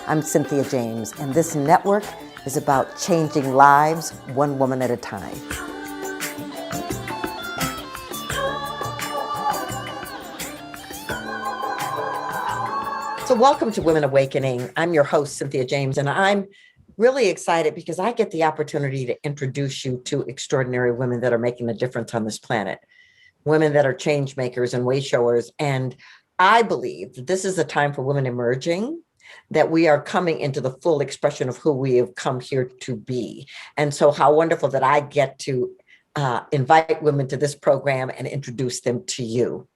I'm Cynthia James, and this network is about changing lives one woman at a time. So welcome to Women Awakening. I'm your host, Cynthia James, and I'm really excited because I get the opportunity to introduce you to extraordinary women that are making a difference on this planet, women that are change makers and way showers. And I believe that this is a time for women emerging, that we are coming into the full expression of who we have come here to be. And so how wonderful that I get to invite women to this program and introduce them to you.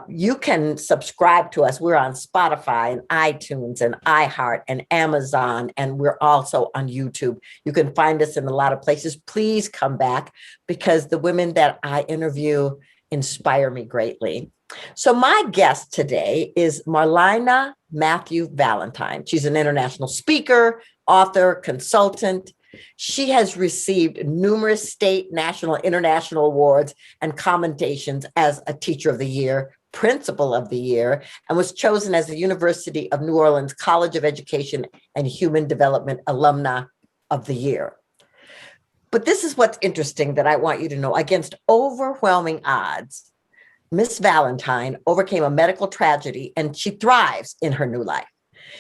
You can subscribe to us. We're on Spotify and iTunes and iHeart and Amazon, and we're also on YouTube. You can find us in a lot of places. Please come back because the women that I interview inspire me greatly. So my guest today is Merlyna Valentine. She's an international speaker, author, consultant. She has received numerous state, national, international awards and commendations as a Teacher of the Year, Principal of the Year, and was chosen as the University of New Orleans College of Education and Human Development Alumna of the Year. But this is what's interesting that I want you to know. Against overwhelming odds, Miss Valentine overcame a medical tragedy and she thrives in her new life.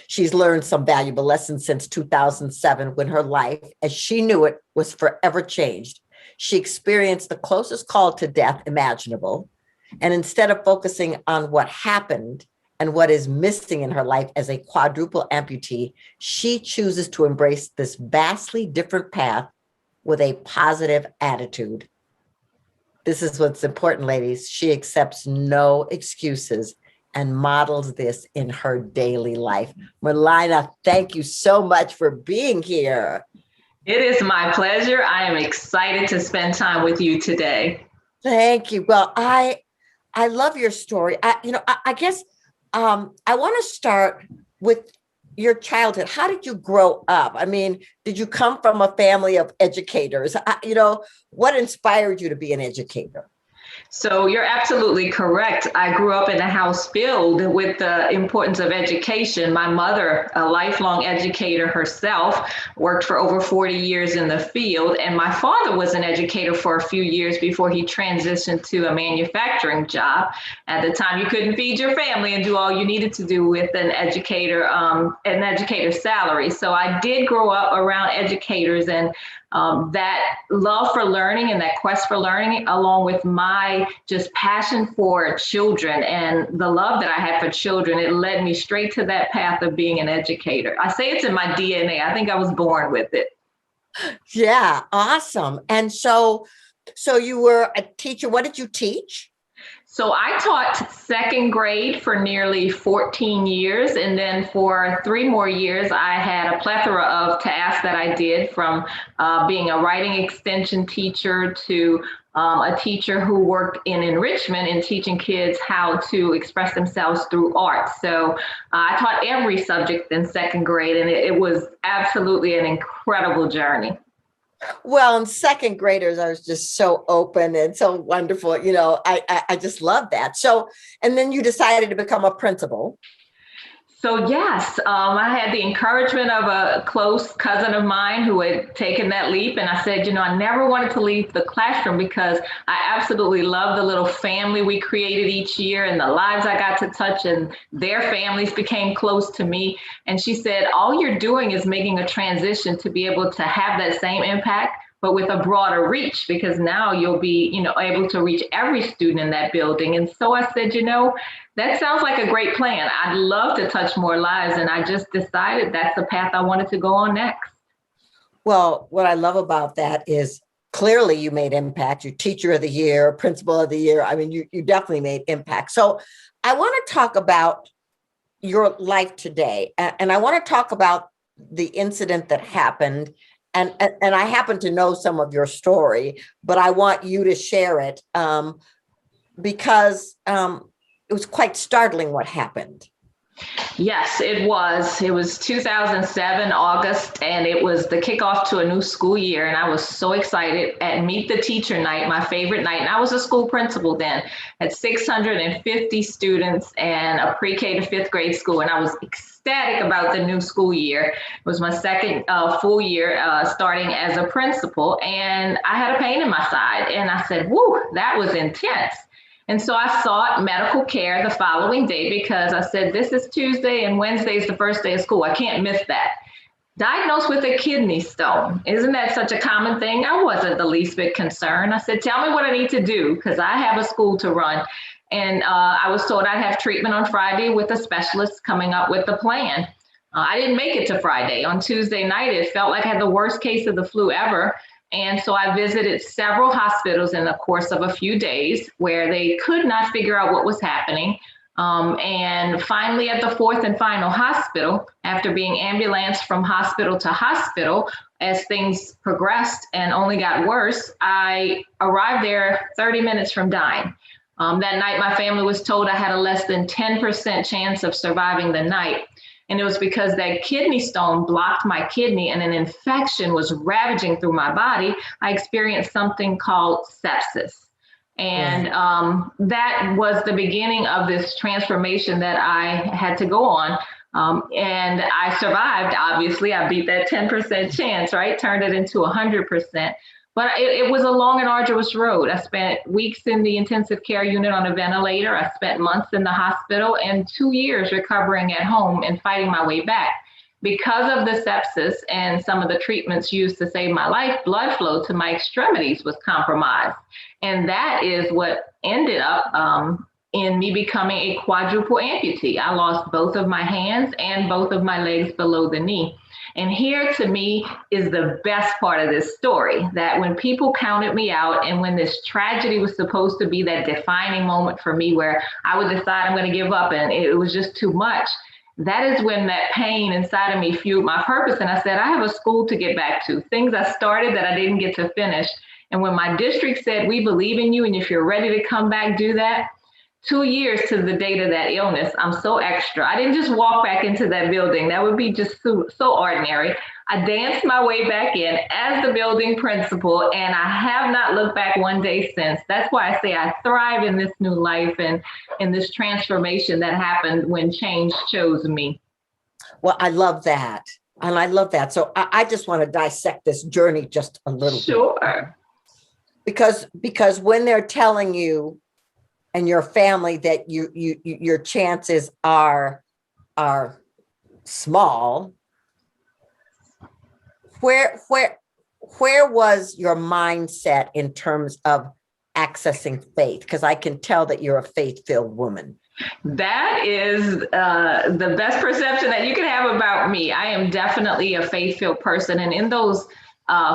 She's learned some valuable lessons since 2007 when her life, as she knew it, was forever changed. She experienced the closest call to death imaginable. And instead of focusing on what happened and what is missing in her life as a quadruple amputee, she chooses to embrace this vastly different path with a positive attitude. This is what's important, ladies. She accepts no excuses and models this in her daily life. Merlyna, thank you so much for being here. It is my pleasure. I am excited to spend time with you today. Thank you. Well, I love your story. I guess I want to start with your childhood. How did you grow up? I mean, did you come from a family of educators? What inspired you to be an educator? So you're absolutely correct. I grew up in a house filled with the importance of education. My mother, a lifelong educator herself, worked for over 40 years in the field. And my father was an educator for a few years before he transitioned to a manufacturing job. At the time, you couldn't feed your family and do all you needed to do with an educator's salary. So I did grow up around educators, and that love for learning and that quest for learning, along with my just passion for children and the love that I had for children, it led me straight to that path of being an educator. I say it's in my DNA. I think I was born with it. Yeah, awesome. And so you were a teacher. What did you teach? So I taught second grade for nearly 14 years. And then for 3 more years, I had a plethora of tasks that I did, from being a writing extension teacher to a teacher who worked in enrichment and teaching kids how to express themselves through art. So I taught every subject in second grade, and it was absolutely an incredible journey. Well, and second graders are just so open and so wonderful. I just love that. So, and then you decided to become a principal. So yes, I had the encouragement of a close cousin of mine who had taken that leap. And I said, I never wanted to leave the classroom because I absolutely love the little family we created each year and the lives I got to touch, and their families became close to me. And she said, all you're doing is making a transition to be able to have that same impact, but with a broader reach, because now you'll be, able to reach every student in that building. And so I said, that sounds like a great plan. I'd love to touch more lives. And I just decided that's the path I wanted to go on next. Well, what I love about that is clearly you made impact. You're Teacher of the Year, Principal of the Year. I mean, you definitely made impact. So I want to talk about your life today. And I want to talk about the incident that happened. And I happen to know some of your story, but I want you to share it because it was quite startling what happened. Yes, it was. It was 2007, August, and it was the kickoff to a new school year. And I was so excited at Meet the Teacher Night, my favorite night. And I was a school principal then, at 650 students and a pre-K to fifth grade school. And I was ecstatic about the new school year. It was my second full year starting as a principal. And I had a pain in my side. And I said, whoo, that was intense. And so I sought medical care the following day because I said, this is Tuesday and Wednesday is the first day of school. I can't miss that. Diagnosed with a kidney stone. Isn't that such a common thing? I wasn't the least bit concerned. I said, tell me what I need to do because I have a school to run. And I was told I'd have treatment on Friday with a specialist coming up with the plan. I didn't make it to Friday. On Tuesday night, it felt like I had the worst case of the flu ever. And so I visited several hospitals in the course of a few days where they could not figure out what was happening. And finally, at the fourth and final hospital, after being ambulanced from hospital to hospital, as things progressed and only got worse, I arrived there 30 minutes from dying. That night, my family was told I had a less than 10% chance of surviving the night. And it was because that kidney stone blocked my kidney and an infection was ravaging through my body. I experienced something called sepsis. And that was the beginning of this transformation that I had to go on. And I survived, obviously. I beat that 10% chance, right? Turned it into 100%. But it was a long and arduous road. I spent weeks in the intensive care unit on a ventilator. I spent months in the hospital and 2 years recovering at home and fighting my way back. Because of the sepsis and some of the treatments used to save my life, blood flow to my extremities was compromised. And that is what ended up in me becoming a quadruple amputee. I lost both of my hands and both of my legs below the knee. And here to me is the best part of this story, that when people counted me out and when this tragedy was supposed to be that defining moment for me where I would decide I'm going to give up and it was just too much, that is when that pain inside of me fueled my purpose. And I said, I have a school to get back to, things I started that I didn't get to finish. And when my district said, we believe in you, and if you're ready to come back, do that. 2 years to the date of that illness, I'm so extra. I didn't just walk back into that building. That would be just so ordinary. I danced my way back in as the building principal, and I have not looked back one day since. That's why I say I thrive in this new life and in this transformation that happened when change chose me. Well, I love that. And I love that. So I just want to dissect this journey just a little bit. Sure. Because when they're telling you and your family that your chances are small, where was your mindset in terms of accessing faith? Because I can tell that you're a faith-filled woman. That is the best perception that you can have about me. I am definitely a faith-filled person. And in those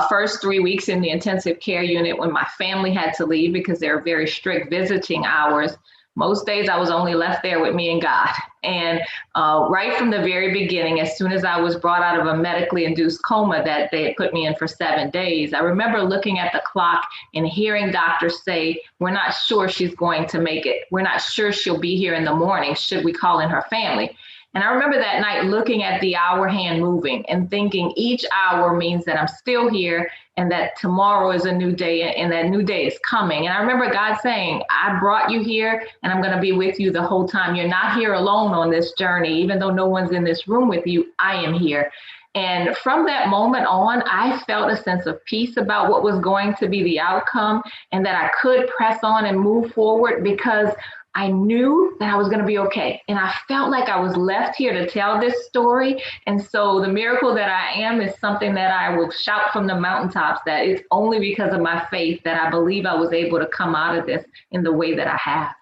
first 3 weeks in the intensive care unit, when my family had to leave because there are very strict visiting hours, most days I was only left there with me and God. And right from the very beginning, as soon as I was brought out of a medically induced coma that they had put me in for 7 days, I remember looking at the clock and hearing doctors say, we're not sure she's going to make it. We're not sure she'll be here in the morning. Should we call in her family? And I remember that night looking at the hour hand moving and thinking each hour means that I'm still here and that tomorrow is a new day and that new day is coming. And I remember God saying, I brought you here and I'm going to be with you the whole time. You're not here alone on this journey. Even though no one's in this room with you, I am here. And from that moment on, I felt a sense of peace about what was going to be the outcome and that I could press on and move forward because I knew that I was going to be okay. And I felt like I was left here to tell this story. And so the miracle that I am is something that I will shout from the mountaintops, that it's only because of my faith that I believe I was able to come out of this in the way that I have.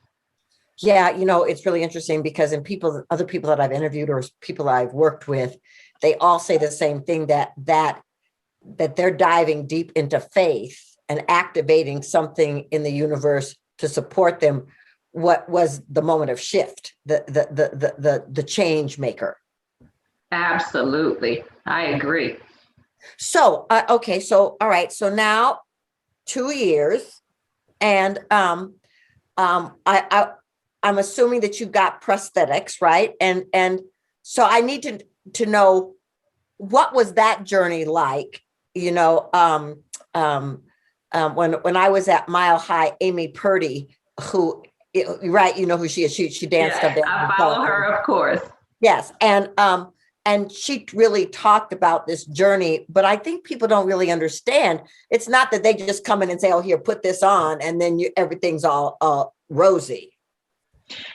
Yeah, it's really interesting because other people that I've interviewed or people I've worked with, they all say the same thing, that they're diving deep into faith and activating something in the universe to support them. What was the moment of shift, the change maker? Absolutely. I agree. So, okay. So, all right. So now 2 years and, I'm assuming that you got prosthetics, right? And So I need to know, what was that journey like? You know, when I was at Mile High, Amy Purdy, who, right, you know who she is. She danced up Yes, there. I follow her, of course. Yes, and she really talked about this journey, but I think people don't really understand. It's not that they just come in and say, "Oh, here, put this on," and then everything's all rosy.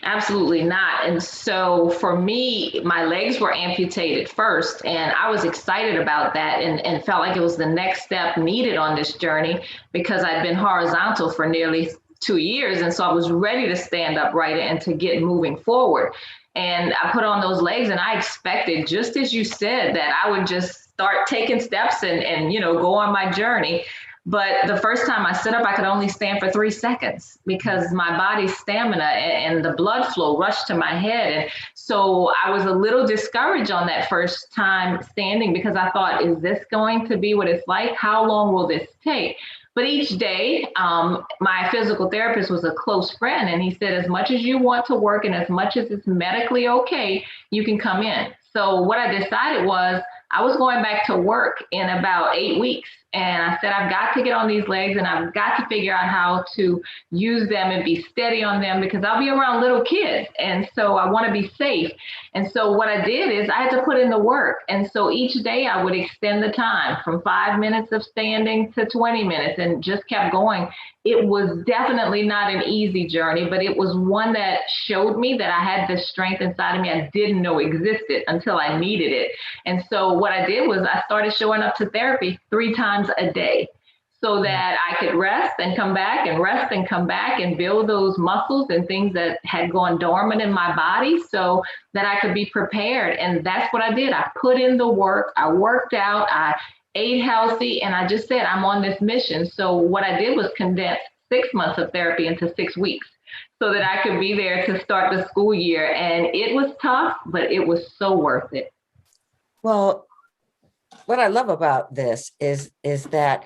Absolutely not. And so for me, my legs were amputated first, and I was excited about that and felt like it was the next step needed on this journey because I'd been horizontal for nearly 2 years. And so I was ready to stand upright and to get moving forward. And I put on those legs, and I expected, just as you said, that I would just start taking steps and go on my journey. But the first time I stood up, I could only stand for 3 seconds because my body's stamina and the blood flow rushed to my head. And so I was a little discouraged on that first time standing because I thought, is this going to be what it's like? How long will this take? But each day, my physical therapist was a close friend, and he said, as much as you want to work and as much as it's medically okay, you can come in. So what I decided was I was going back to work in about 8 weeks. And I said, I've got to get on these legs and I've got to figure out how to use them and be steady on them because I'll be around little kids. And so I want to be safe. And so what I did is I had to put in the work. And so each day I would extend the time from 5 minutes of standing to 20 minutes and just kept going. It was definitely not an easy journey, but it was one that showed me that I had this strength inside of me I didn't know existed until I needed it. And so what I did was I started showing up to therapy 3 times a day so that I could rest and come back and rest and come back and build those muscles and things that had gone dormant in my body so that I could be prepared. And that's what I did. I put in the work, I worked out, I ate healthy, and I just said, I'm on this mission. So what I did was condense 6 months of therapy into 6 weeks so that I could be there to start the school year. And it was tough, but it was so worth it. Well, what I love about this is that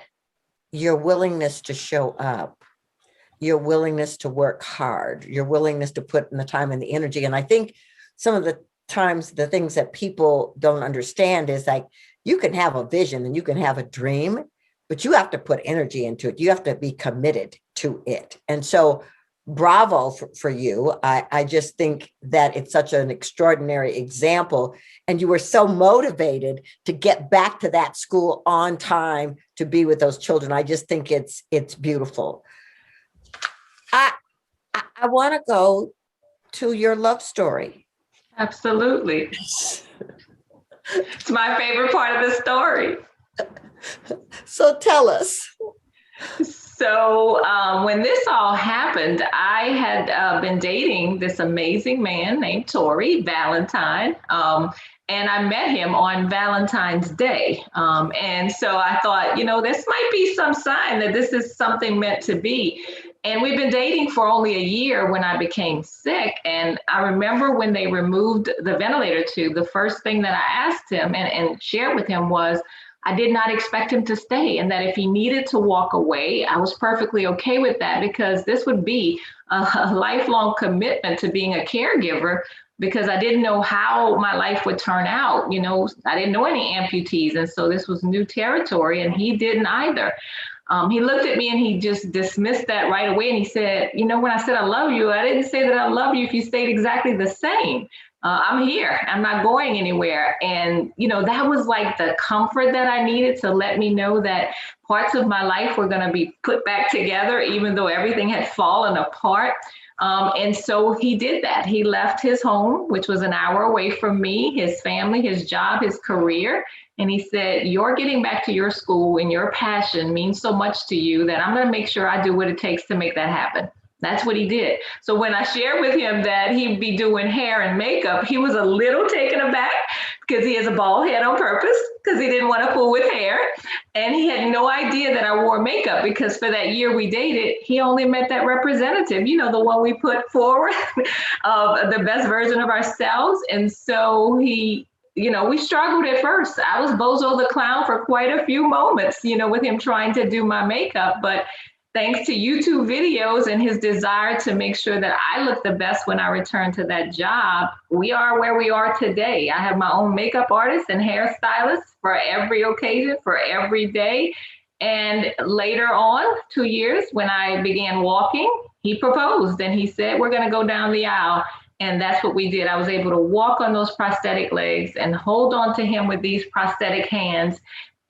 your willingness to show up, your willingness to work hard, your willingness to put in the time and the energy. And I think some of the times the things that people don't understand is like, you can have a vision and you can have a dream, but you have to put energy into it. You have to be committed to it. And so bravo for you. I just think that it's such an extraordinary example. And you were so motivated to get back to that school on time to be with those children. I just think it's beautiful. I want to go to your love story. Absolutely. It's my favorite part of the story. So tell us. So when this all happened, I had been dating this amazing man named Valentine. And I met him on Valentine's Day. And so I thought, this might be some sign that this is something meant to be. And we've been dating for only a year when I became sick. And I remember when they removed the ventilator tube, the first thing that I asked him and shared with him was, I did not expect him to stay, and that if he needed to walk away, I was perfectly okay with that because this would be a lifelong commitment to being a caregiver because I didn't know how my life would turn out. I didn't know any amputees, and so this was new territory, and he didn't either. He looked at me and he just dismissed that right away. And he said, when I said I love you, I didn't say that I love you if you stayed exactly the same. I'm here. I'm not going anywhere. And, that was like the comfort that I needed to let me know that parts of my life were going to be put back together, even though everything had fallen apart. And so he did that. He left his home, which was an hour away from me, his family, his job, his career. And he said, you're getting back to your school and your passion means so much to you that I'm going to make sure I do what it takes to make that happen. That's what he did. So when I shared with him that he'd be doing hair and makeup, he was a little taken aback because he has a bald head on purpose because he didn't want to fool with hair. And he had no idea that I wore makeup because for that year we dated, he only met that representative, the one we put forward of the best version of ourselves. And so we struggled at first. I was Bozo the Clown for quite a few moments, with him trying to do my makeup. But thanks to YouTube videos and his desire to make sure that I look the best when I return to that job, we are where we are today. I have my own makeup artist and hairstylist for every occasion, for every day. And later on, 2 years, when I began walking, he proposed and he said, we're going to go down the aisle. And that's what we did. I was able to walk on those prosthetic legs and hold on to him with these prosthetic hands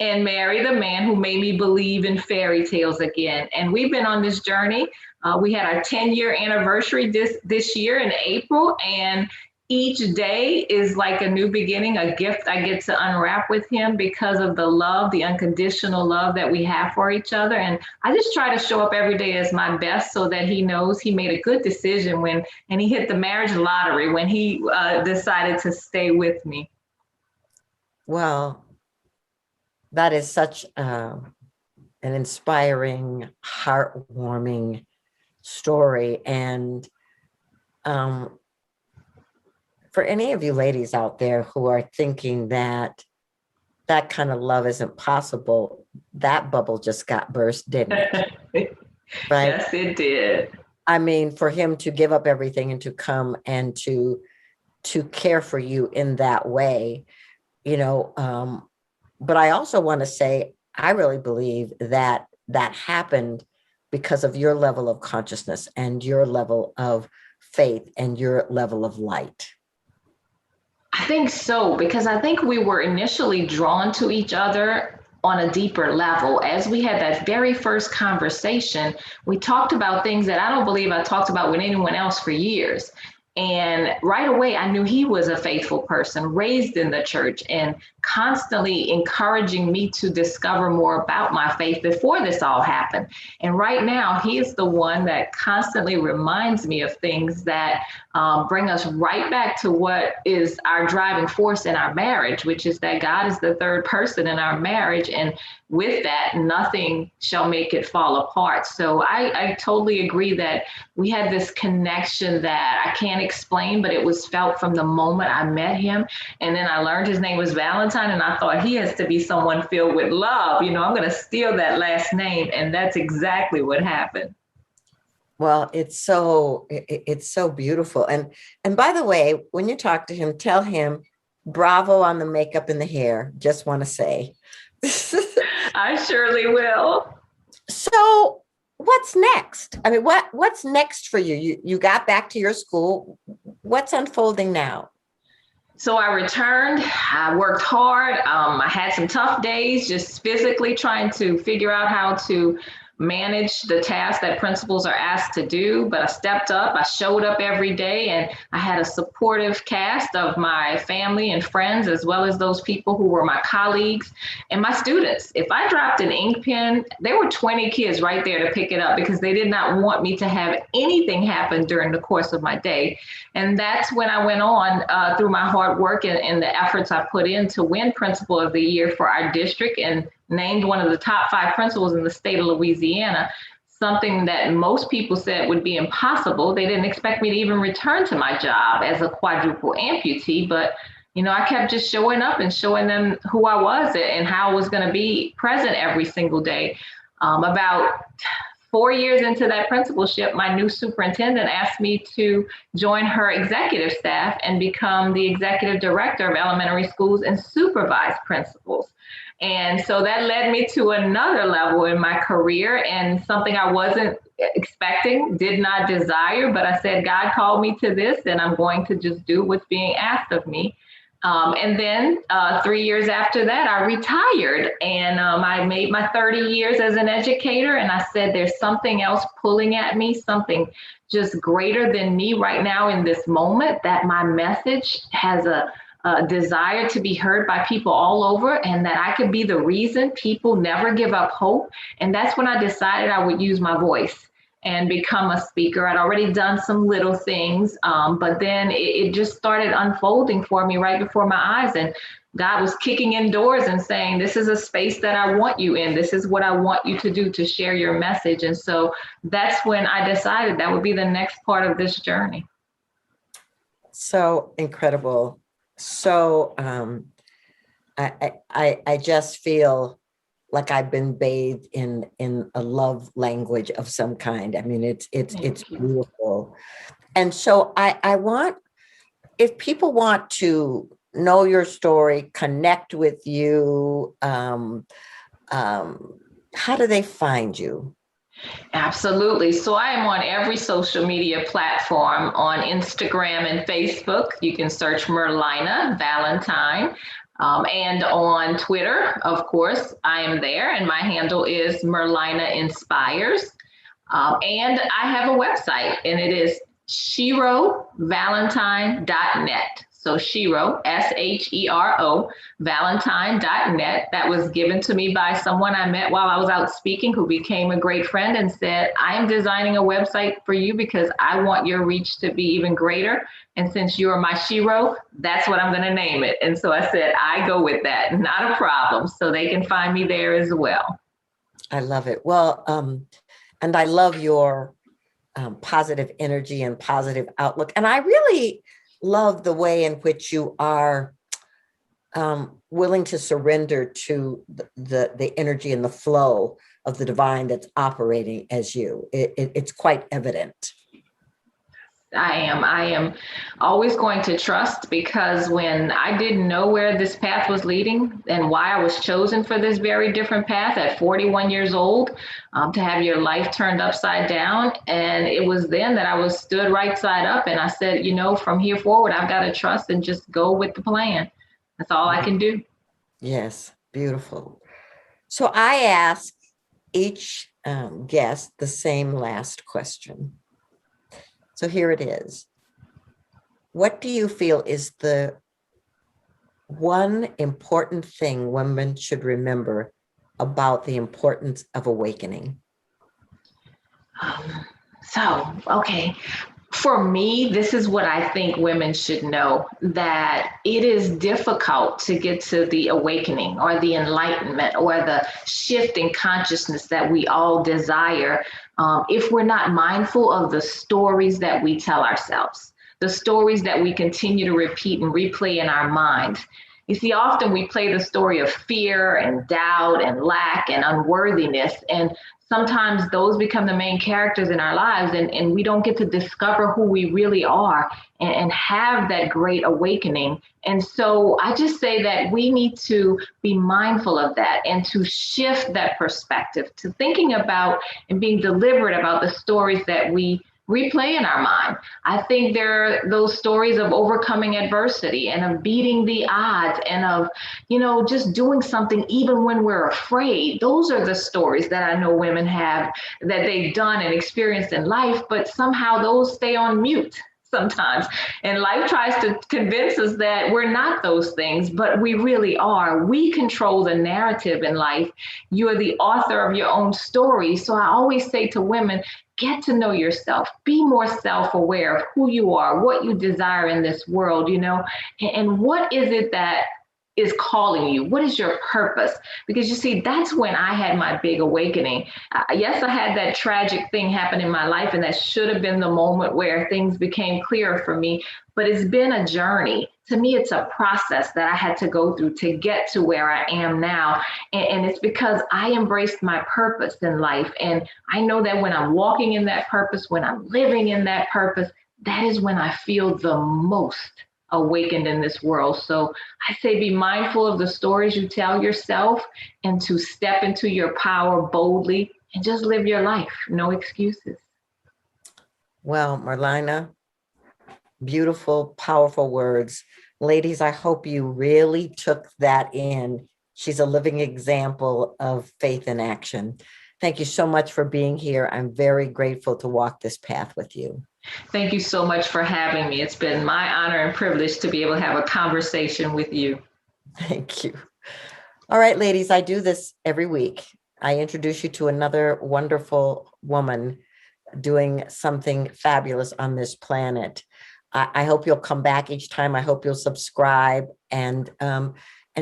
and marry the man who made me believe in fairy tales again. And we've been on this journey. We had our 10-year anniversary this year in April, and each day is like a new beginning, a gift I get to unwrap with him because of the love, the unconditional love that we have for each other. And I just try to show up every day as my best so that he knows he made a good decision and he hit the marriage lottery when he decided to stay with me. Well, that is such an inspiring, heartwarming story. And for any of you ladies out there who are thinking that that kind of love isn't possible, that bubble just got burst, didn't it? Right? Yes, it did. I mean, for him to give up everything and to come and to care for you in that way, but I also want to say, I really believe that that happened because of your level of consciousness and your level of faith and your level of light. I think so, because I think we were initially drawn to each other on a deeper level. As we had that very first conversation, we talked about things that I don't believe I talked about with anyone else for years. And right away, I knew he was a faithful person, raised in the church and constantly encouraging me to discover more about my faith before this all happened. And right now, he is the one that constantly reminds me of things that bring us right back to what is our driving force in our marriage, which is that God is the third person in our marriage. And with that, nothing shall make it fall apart. So I totally agree that we had this connection that I can't explain, but it was felt from the moment I met him. And then I learned his name was Valentine, and I thought he has to be someone filled with love. I'm going to steal that last name. And that's exactly what happened. Well, it's so beautiful. And by the way, when you talk to him, tell him bravo on the makeup and the hair. Just want to say. I surely will. So what's next? I mean, what's next for you? You got back to your school. What's unfolding now? So I returned, I worked hard. I had some tough days, just physically trying to figure out how to manage the tasks that principals are asked to do, but I stepped up, I showed up every day, and I had a supportive cast of my family and friends, as well as those people who were my colleagues and my students. If I dropped an ink pen, there were 20 kids right there to pick it up because they did not want me to have anything happen during the course of my day. And that's when I went on through my hard work and the efforts I put in to win Principal of the Year for our district and named one of the top 5 principals in the state of Louisiana, something that most people said would be impossible. They didn't expect me to even return to my job as a quadruple amputee, but I kept just showing up and showing them who I was and how I was going to be present every single day. About 4 years into that principalship, my new superintendent asked me to join her executive staff and become the executive director of elementary schools and supervise principals. And so that led me to another level in my career and something I wasn't expecting, did not desire, but I said, God called me to this and I'm going to just do what's being asked of me. And then 3 years after that, I retired and I made my 30 years as an educator. And I said, there's something else pulling at me, something just greater than me right now in this moment, that my message has a desire to be heard by people all over, and that I could be the reason people never give up hope. And that's when I decided I would use my voice and become a speaker. I'd already done some little things, but then it just started unfolding for me right before my eyes. And God was kicking in doors and saying, this is a space that I want you in. This is what I want you to do, to share your message. And so that's when I decided that would be the next part of this journey. So incredible. So I just feel like I've been bathed in a love language of some kind. I mean, it's Thank you. beautiful. And so I want, if people want to know your story, connect with you, how do they find you? Absolutely. So I am on every social media platform on Instagram and Facebook. You can search Merlyna Valentine. And on Twitter, of course, I am there, and my handle is Merlyna Inspires. And I have a website, and it is sherovalentine.net. So Shero, Shero, Valentine.net. That was given to me by someone I met while I was out speaking, who became a great friend and said, I am designing a website for you because I want your reach to be even greater. And since you are my Shero, that's what I'm going to name it. And so I said, I go with that. Not a problem. So they can find me there as well. I love it. Well, and I love your positive energy and positive outlook. And I really love the way in which you are willing to surrender to the energy and the flow of the divine that's operating as you. It's quite evident. I am always going to trust, because when I didn't know where this path was leading and why I was chosen for this very different path at 41 years old, to have your life turned upside down. And it was then that I was stood right side up. And I said, from here forward, I've got to trust and just go with the plan. That's all I can do. Yes, beautiful. So I ask each guest the same last question. So here it is. What do you feel is the one important thing women should remember about the importance of awakening? Okay. For me, this is what I think women should know, that it is difficult to get to the awakening or the enlightenment or the shift in consciousness that we all desire, if we're not mindful of the stories that we tell ourselves, the stories that we continue to repeat and replay in our mind. You see, often we play the story of fear and doubt and lack and unworthiness. And sometimes those become the main characters in our lives, and we don't get to discover who we really are and have that great awakening. And so I just say that we need to be mindful of that and to shift that perspective to thinking about and being deliberate about the stories that we replay in our mind. I think there are those stories of overcoming adversity and of beating the odds and of, just doing something even when we're afraid. Those are the stories that I know women have that they've done and experienced in life, but somehow those stay on mute sometimes. And life tries to convince us that we're not those things, but we really are. We control the narrative in life. You are the author of your own story. So I always say to women, get to know yourself, be more self-aware of who you are, what you desire in this world, and what is it that is calling you? What is your purpose? Because you see, that's when I had my big awakening. Yes, I had that tragic thing happen in my life, and that should have been the moment where things became clear for me. But it's been a journey. To me, it's a process that I had to go through to get to where I am now. And it's because I embraced my purpose in life. And I know that when I'm walking in that purpose, when I'm living in that purpose, that is when I feel the most awakened in this world. So I say be mindful of the stories you tell yourself and to step into your power boldly and just live your life. No excuses. Well, Merlyna, beautiful, powerful words. Ladies, I hope you really took that in. She's a living example of faith in action. Thank you so much for being here. I'm very grateful to walk this path with you. Thank you so much for having me. It's been my honor and privilege to be able to have a conversation with you. Thank you. All right, ladies, I do this every week. I introduce you to another wonderful woman doing something fabulous on this planet. I hope you'll come back each time. I hope you'll subscribe and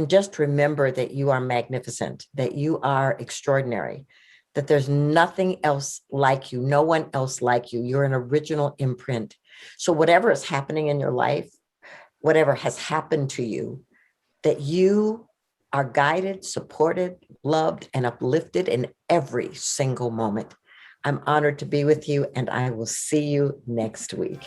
just remember that you are magnificent, that you are extraordinary, that there's nothing else like you, no one else like you. You're an original imprint. So whatever is happening in your life, whatever has happened to you, that you are guided, supported, loved, and uplifted in every single moment. I'm honored to be with you, and I will see you next week.